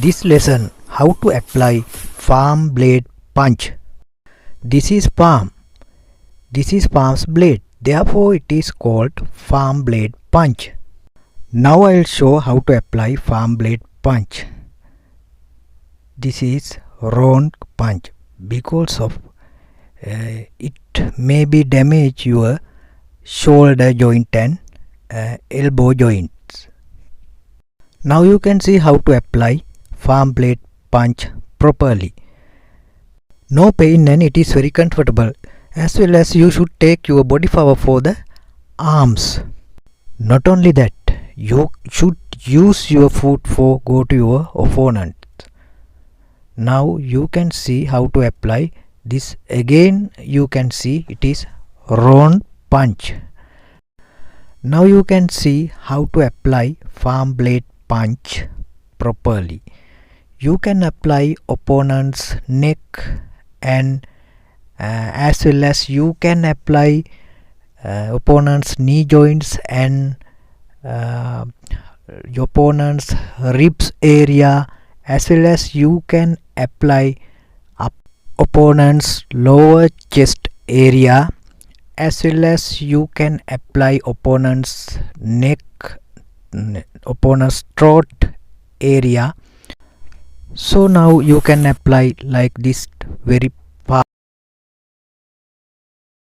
This lesson how to apply palm blade punch. This is palm. This is palm's blade. Therefore it is called palm blade punch. Now I will show how to apply palm blade punch. This is wrong punch because of it may be damage your shoulder joint and elbow joints. Now you can see how to apply palm blade punch properly. No pain and it is very comfortable, as well as you should take your body power for the arms. Not only that, you should use your foot for go to your opponent. Now you can see how to apply this. Again you can see it is round punch. Now you can see how to apply palm blade punch properly. You can apply opponent's neck and as well as you can apply opponent's knee joints and your opponent's ribs area, as well as you can apply opponent's lower chest area, as well as you can apply opponent's neck, opponent's throat area. So now you can apply like this very